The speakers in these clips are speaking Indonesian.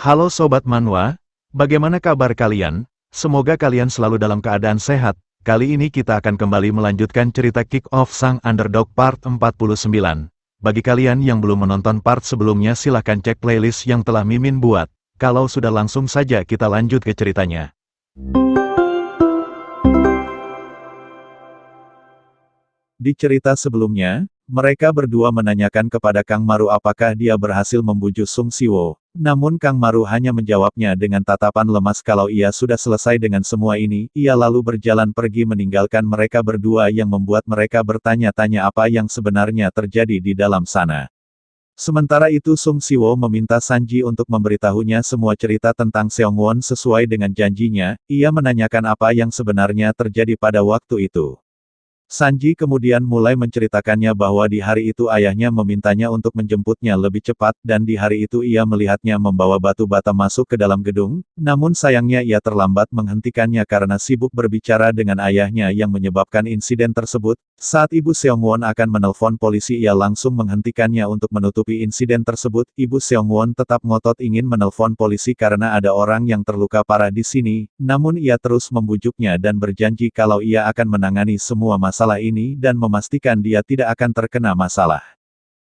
Halo Sobat Manhwa, bagaimana kabar kalian? Semoga kalian selalu dalam keadaan sehat. Kali ini kita akan kembali melanjutkan cerita Kick Off Sang Underdog Part 49. Bagi kalian yang belum menonton part sebelumnya silahkan cek playlist yang telah Mimin buat. Kalau sudah langsung saja kita lanjut ke ceritanya. Di cerita sebelumnya, mereka berdua menanyakan kepada Kang Maru apakah dia berhasil membujuk Sung Siwo. Namun Kang Maru hanya menjawabnya dengan tatapan lemas kalau ia sudah selesai dengan semua ini. Ia lalu berjalan pergi meninggalkan mereka berdua yang membuat mereka bertanya-tanya apa yang sebenarnya terjadi di dalam sana. Sementara itu Sung Siwo meminta Sanji untuk memberitahunya semua cerita tentang Seongwon sesuai dengan janjinya. Ia menanyakan apa yang sebenarnya terjadi pada waktu itu. Sanji kemudian mulai menceritakannya bahwa di hari itu ayahnya memintanya untuk menjemputnya lebih cepat dan di hari itu ia melihatnya membawa batu bata masuk ke dalam gedung, namun sayangnya ia terlambat menghentikannya karena sibuk berbicara dengan ayahnya yang menyebabkan insiden tersebut. Saat Ibu Seongwon akan menelpon polisi ia langsung menghentikannya untuk menutupi insiden tersebut. Ibu Seongwon tetap ngotot ingin menelpon polisi karena ada orang yang terluka parah di sini, namun ia terus membujuknya dan berjanji kalau ia akan menangani semua masalah ini dan memastikan dia tidak akan terkena masalah.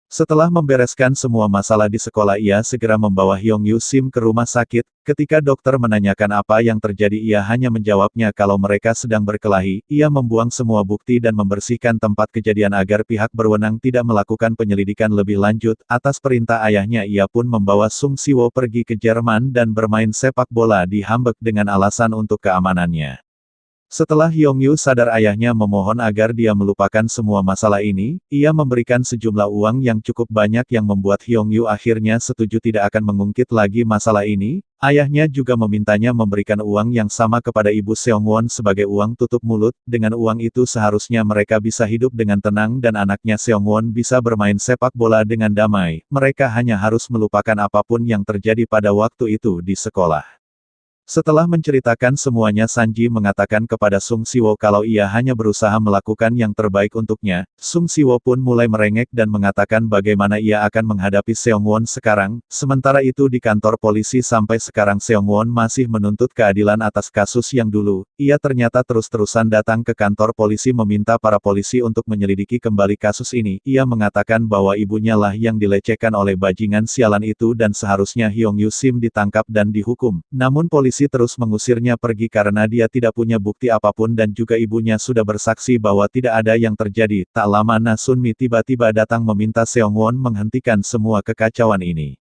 Setelah membereskan semua masalah di sekolah ia segera membawa Hyung Yu Sim ke rumah sakit. Ketika dokter menanyakan apa yang terjadi ia hanya menjawabnya kalau mereka sedang berkelahi. Ia membuang semua bukti dan membersihkan tempat kejadian agar pihak berwenang tidak melakukan penyelidikan lebih lanjut. Atas perintah ayahnya ia pun membawa Sung Siwo pergi ke Jerman dan bermain sepak bola di Hamburg dengan alasan untuk keamanannya. Setelah Hyung Yu sadar ayahnya memohon agar dia melupakan semua masalah ini, ia memberikan sejumlah uang yang cukup banyak yang membuat Hyung Yu akhirnya setuju tidak akan mengungkit lagi masalah ini. Ayahnya juga memintanya memberikan uang yang sama kepada Ibu Seongwon sebagai uang tutup mulut. Dengan uang itu seharusnya mereka bisa hidup dengan tenang dan anaknya Seongwon bisa bermain sepak bola dengan damai. Mereka hanya harus melupakan apapun yang terjadi pada waktu itu di sekolah. Setelah menceritakan semuanya Sanji mengatakan kepada Sung Siwo kalau ia hanya berusaha melakukan yang terbaik untuknya. Sung Siwo pun mulai merengek dan mengatakan bagaimana ia akan menghadapi Seongwon sekarang. Sementara itu di kantor polisi sampai sekarang Seongwon masih menuntut keadilan atas kasus yang dulu. Ia ternyata terus-terusan datang ke kantor polisi meminta para polisi untuk menyelidiki kembali kasus ini. Ia mengatakan bahwa ibunya lah yang dilecehkan oleh bajingan sialan itu dan seharusnya Hyung Yu Sim ditangkap dan dihukum. Namun polisi terus mengusirnya pergi karena dia tidak punya bukti apapun dan juga ibunya sudah bersaksi bahwa tidak ada yang terjadi. Tak lama Na Sunmi tiba-tiba datang meminta Seongwon menghentikan semua kekacauan ini.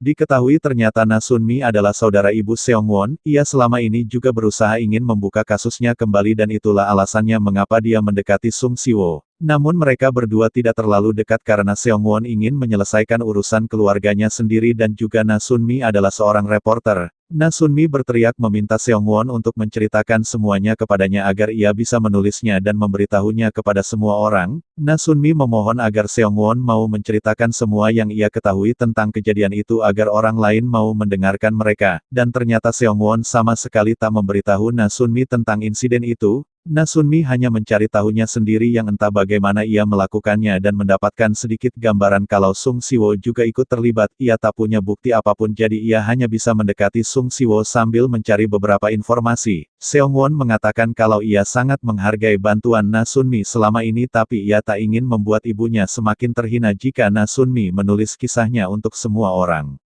Diketahui ternyata Na Sunmi adalah saudara ibu Seongwon, ia selama ini juga berusaha ingin membuka kasusnya kembali dan itulah alasannya mengapa dia mendekati Sung Siwo. Namun mereka berdua tidak terlalu dekat karena Seongwon ingin menyelesaikan urusan keluarganya sendiri dan juga Na Sunmi adalah seorang reporter. Na Sunmi berteriak meminta Seongwon untuk menceritakan semuanya kepadanya agar ia bisa menulisnya dan memberitahunya kepada semua orang. Na Sunmi memohon agar Seongwon mau menceritakan semua yang ia ketahui tentang kejadian itu agar orang lain mau mendengarkan mereka, dan ternyata Seongwon sama sekali tak memberitahu Na Sunmi tentang insiden itu. Na Sunmi hanya mencari tahunya sendiri yang entah bagaimana ia melakukannya dan mendapatkan sedikit gambaran kalau Sung Siwo juga ikut terlibat. Ia tak punya bukti apapun jadi ia hanya bisa mendekati Sung Siwo sambil mencari beberapa informasi. Seongwon mengatakan kalau ia sangat menghargai bantuan Na Sunmi selama ini tapi ia tak ingin membuat ibunya semakin terhina jika Na Sunmi menulis kisahnya untuk semua orang.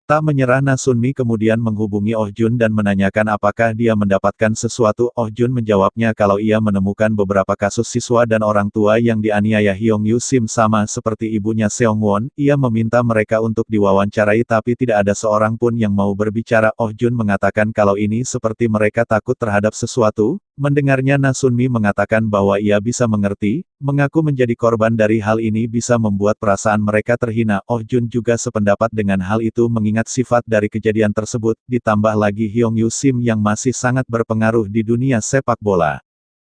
Tak menyerah Na Sunmi kemudian menghubungi Oh Jun dan menanyakan apakah dia mendapatkan sesuatu. Oh Jun menjawabnya kalau ia menemukan beberapa kasus siswa dan orang tua yang dianiaya Hyung Yu Sim sama seperti ibunya Seongwon. Ia meminta mereka untuk diwawancarai tapi tidak ada seorang pun yang mau berbicara. Oh Jun mengatakan kalau ini seperti mereka takut terhadap sesuatu. Mendengarnya Na Sunmi mengatakan bahwa ia bisa mengerti, mengaku menjadi korban dari hal ini bisa membuat perasaan mereka terhina. Oh Jun juga sependapat dengan hal itu mengingat sifat dari kejadian tersebut, ditambah lagi Hyung Yu Sim yang masih sangat berpengaruh di dunia sepak bola.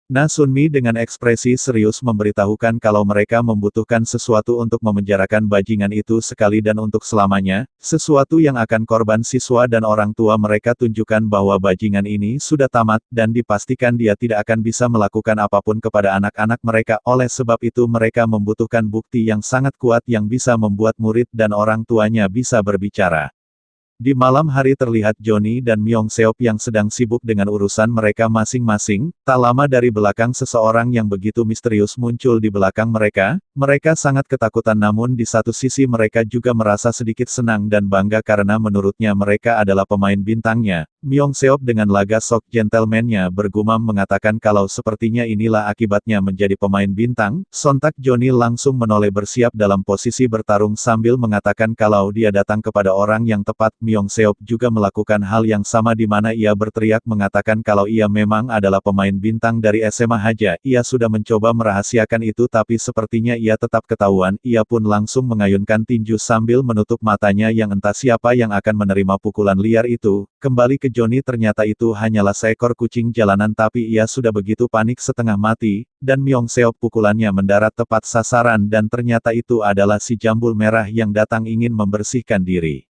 Na Sunmi dengan ekspresi serius memberitahukan kalau mereka membutuhkan sesuatu untuk memenjarakan bajingan itu sekali dan untuk selamanya, sesuatu yang akan korban siswa dan orang tua mereka tunjukkan bahwa bajingan ini sudah tamat dan dipastikan dia tidak akan bisa melakukan apapun kepada anak-anak mereka. Oleh sebab itu mereka membutuhkan bukti yang sangat kuat yang bisa membuat murid dan orang tuanya bisa berbicara. Di malam hari terlihat Johnny dan Myung Seop yang sedang sibuk dengan urusan mereka masing-masing. Tak lama dari belakang seseorang yang begitu misterius muncul di belakang mereka. Mereka sangat ketakutan, namun di satu sisi mereka juga merasa sedikit senang dan bangga karena menurutnya mereka adalah pemain bintangnya. Myung Seop dengan laga sok gentleman-nya bergumam mengatakan kalau sepertinya inilah akibatnya menjadi pemain bintang. Sontak Johnny langsung menoleh bersiap dalam posisi bertarung sambil mengatakan kalau dia datang kepada orang yang tepat. Myung Seop juga melakukan hal yang sama di mana ia berteriak mengatakan kalau ia memang adalah pemain bintang dari SMA Haja. Ia sudah mencoba merahasiakan itu tapi sepertinya ia tetap ketahuan. Ia pun langsung mengayunkan tinju sambil menutup matanya yang entah siapa yang akan menerima pukulan liar itu. Kembali ke Johnny, ternyata itu hanyalah seekor kucing jalanan tapi ia sudah begitu panik setengah mati, dan Myung Seop pukulannya mendarat tepat sasaran dan ternyata itu adalah si jambul merah yang datang ingin membersihkan diri.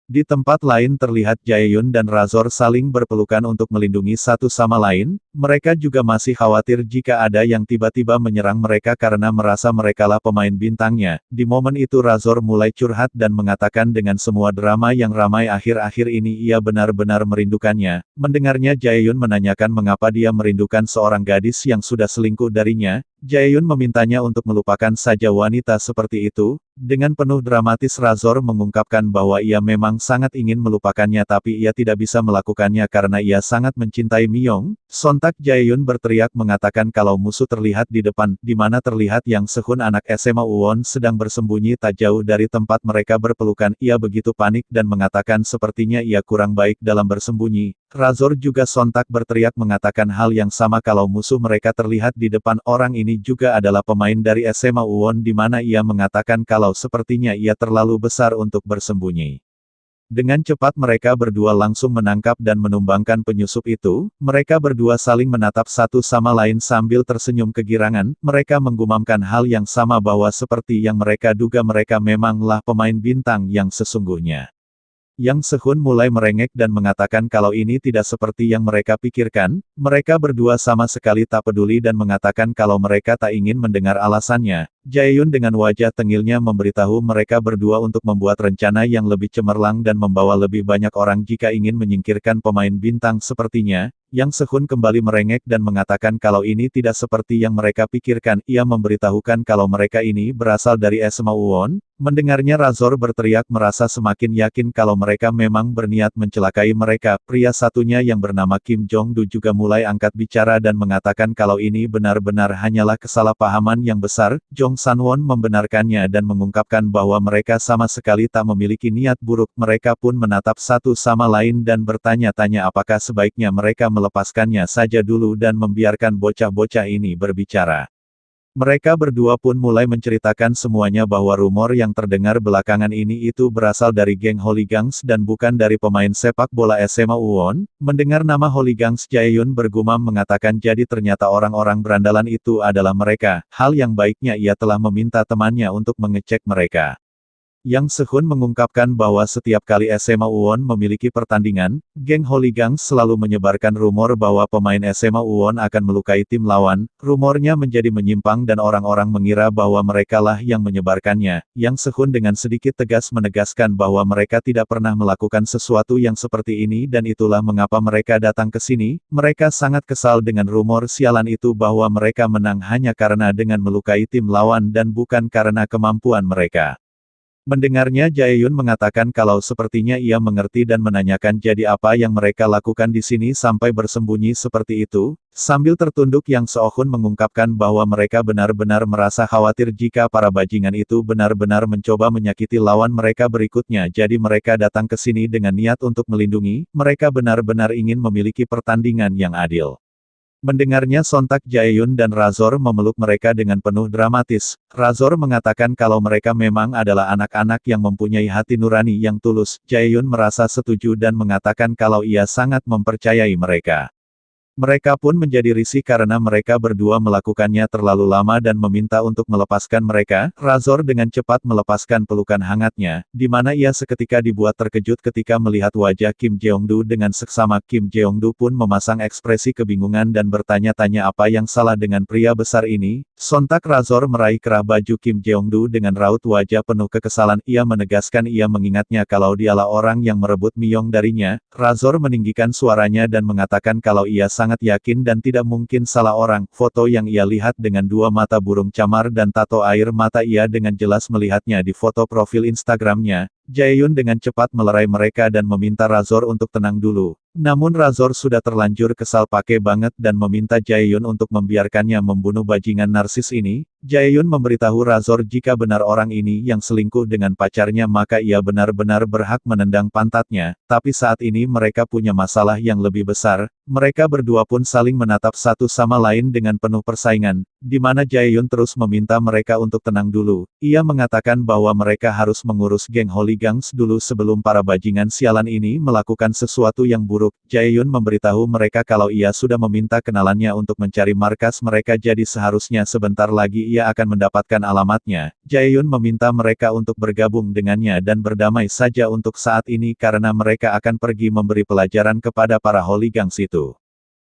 Di tempat lain terlihat Jaehyun dan Razor saling berpelukan untuk melindungi satu sama lain. Mereka juga masih khawatir jika ada yang tiba-tiba menyerang mereka karena merasa merekalah pemain bintangnya. Di momen itu Razor mulai curhat dan mengatakan dengan semua drama yang ramai akhir-akhir ini ia benar-benar merindukannya. Mendengarnya Jaehyun menanyakan mengapa dia merindukan seorang gadis yang sudah selingkuh darinya. Jaehyun memintanya untuk melupakan saja wanita seperti itu. Dengan penuh dramatis Razor mengungkapkan bahwa ia memang sangat ingin melupakannya tapi ia tidak bisa melakukannya karena ia sangat mencintai Myung. Sontak Jaehyun berteriak mengatakan kalau musuh terlihat di depan, di mana terlihat Yang Sehun anak SMA Uwon sedang bersembunyi tak jauh dari tempat mereka berpelukan. Ia begitu panik dan mengatakan sepertinya ia kurang baik dalam bersembunyi. Razor juga sontak berteriak mengatakan hal yang sama kalau musuh mereka terlihat di depan. Orang ini juga adalah pemain dari SMA Uwon di mana ia mengatakan kalau sepertinya ia terlalu besar untuk bersembunyi. Dengan cepat mereka berdua langsung menangkap dan menumbangkan penyusup itu. Mereka berdua saling menatap satu sama lain sambil tersenyum kegirangan. Mereka menggumamkan hal yang sama bahwa seperti yang mereka duga mereka memanglah pemain bintang yang sesungguhnya. Yang Sehun mulai merengek dan mengatakan kalau ini tidak seperti yang mereka pikirkan. Mereka berdua sama sekali tak peduli dan mengatakan kalau mereka tak ingin mendengar alasannya. Jaehyun dengan wajah tengilnya memberitahu mereka berdua untuk membuat rencana yang lebih cemerlang dan membawa lebih banyak orang jika ingin menyingkirkan pemain bintang sepertinya. Yang Sehun kembali merengek dan mengatakan kalau ini tidak seperti yang mereka pikirkan. Ia memberitahukan kalau mereka ini berasal dari SMA Uwon. Mendengarnya Razor berteriak merasa semakin yakin kalau mereka memang berniat mencelakai mereka. Pria satunya yang bernama Kim Jong-du juga mulai angkat bicara dan mengatakan kalau ini benar-benar hanyalah kesalahpahaman yang besar. Jong Sanwon membenarkannya dan mengungkapkan bahwa mereka sama sekali tak memiliki niat buruk. Mereka pun menatap satu sama lain dan bertanya-tanya apakah sebaiknya mereka melepaskannya saja dulu dan membiarkan bocah-bocah ini berbicara. Mereka berdua pun mulai menceritakan semuanya bahwa rumor yang terdengar belakangan ini itu berasal dari geng Hooligans dan bukan dari pemain sepak bola SMA Uwon. Mendengar nama Hooligans, Jaehyun bergumam mengatakan jadi ternyata orang-orang berandalan itu adalah mereka. Hal yang baiknya ia telah meminta temannya untuk mengecek mereka. Yang Sehun mengungkapkan bahwa setiap kali SMA Uwon memiliki pertandingan, geng Hooligans selalu menyebarkan rumor bahwa pemain SMA Uwon akan melukai tim lawan. Rumornya menjadi menyimpang dan orang-orang mengira bahwa merekalah yang menyebarkannya. Yang Sehun dengan sedikit tegas menegaskan bahwa mereka tidak pernah melakukan sesuatu yang seperti ini dan itulah mengapa mereka datang ke sini. Mereka sangat kesal dengan rumor sialan itu bahwa mereka menang hanya karena dengan melukai tim lawan dan bukan karena kemampuan mereka. Mendengarnya Jaehyun mengatakan kalau sepertinya ia mengerti dan menanyakan jadi apa yang mereka lakukan di sini sampai bersembunyi seperti itu. Sambil tertunduk Yang Sehun mengungkapkan bahwa mereka benar-benar merasa khawatir jika para bajingan itu benar-benar mencoba menyakiti lawan mereka berikutnya. Jadi mereka datang ke sini dengan niat untuk melindungi. Mereka benar-benar ingin memiliki pertandingan yang adil. Mendengarnya sontak Jaehyun dan Razor memeluk mereka dengan penuh dramatis. Razor mengatakan kalau mereka memang adalah anak-anak yang mempunyai hati nurani yang tulus. Jaehyun merasa setuju dan mengatakan kalau ia sangat mempercayai mereka. Mereka pun menjadi risih karena mereka berdua melakukannya terlalu lama dan meminta untuk melepaskan mereka. Razor dengan cepat melepaskan pelukan hangatnya, di mana ia seketika dibuat terkejut ketika melihat wajah Kim Jeong-do dengan seksama. Kim Jeong-do pun memasang ekspresi kebingungan dan bertanya-tanya apa yang salah dengan pria besar ini. Sontak Razor meraih kerah baju Kim Jeong-do dengan raut wajah penuh kekesalan. Ia menegaskan ia mengingatnya kalau dialah orang yang merebut Miyong darinya. Razor meninggikan suaranya dan mengatakan kalau ia sangat yakin dan tidak mungkin salah orang. Foto yang ia lihat dengan dua mata burung camar dan tato air mata ia dengan jelas melihatnya di foto profil Instagramnya. Jaehyun dengan cepat melerai mereka dan meminta Razor untuk tenang dulu. Namun Razor sudah terlanjur kesal pakai banget dan meminta Jaehyun untuk membiarkannya membunuh bajingan narsis ini. Jaehyun memberitahu Razor jika benar orang ini yang selingkuh dengan pacarnya maka ia benar-benar berhak menendang pantatnya. Tapi saat ini mereka punya masalah yang lebih besar. Mereka berdua pun saling menatap satu sama lain dengan penuh persaingan, di mana Jaehyun terus meminta mereka untuk tenang dulu. Ia mengatakan bahwa mereka harus mengurus geng Hooligans dulu sebelum para bajingan sialan ini melakukan sesuatu yang buruk. Jaehyun memberitahu mereka kalau ia sudah meminta kenalannya untuk mencari markas mereka jadi seharusnya sebentar lagi ia akan mendapatkan alamatnya. Jaehyun meminta mereka untuk bergabung dengannya dan berdamai saja untuk saat ini karena mereka akan pergi memberi pelajaran kepada para Hooligans itu.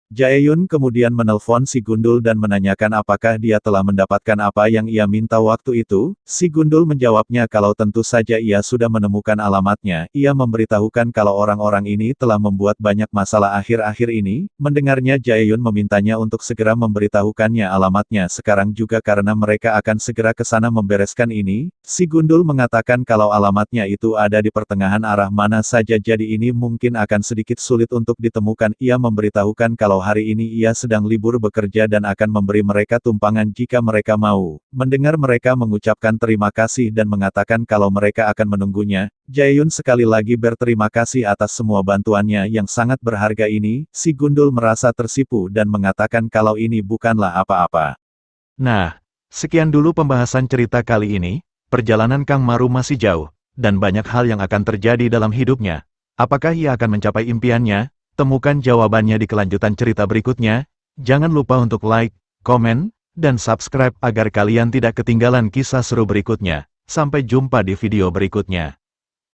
Jaehyun kemudian menelpon si Gundul dan menanyakan apakah dia telah mendapatkan apa yang ia minta waktu itu. Si Gundul menjawabnya kalau tentu saja ia sudah menemukan alamatnya. Ia memberitahukan kalau orang-orang ini telah membuat banyak masalah akhir-akhir ini. Mendengarnya Jaehyun memintanya untuk segera memberitahukannya alamatnya sekarang juga karena mereka akan segera ke sana membereskan ini. Si Gundul mengatakan kalau alamatnya itu ada di pertengahan arah mana saja jadi ini mungkin akan sedikit sulit untuk ditemukan. Ia memberitahukan kalau hari ini ia sedang libur bekerja dan akan memberi mereka tumpangan jika mereka mau. Mendengar mereka mengucapkan terima kasih dan mengatakan kalau mereka akan menunggunya, Jaehyun sekali lagi berterima kasih atas semua bantuannya yang sangat berharga ini. Si Gundul merasa tersipu dan mengatakan kalau ini bukanlah apa-apa. Nah, sekian dulu pembahasan cerita kali ini. Perjalanan Kang Maru masih jauh, dan banyak hal yang akan terjadi dalam hidupnya. Apakah ia akan mencapai impiannya? Temukan jawabannya di kelanjutan cerita berikutnya. Jangan lupa untuk like, komen, dan subscribe agar kalian tidak ketinggalan kisah seru berikutnya. Sampai jumpa di video berikutnya.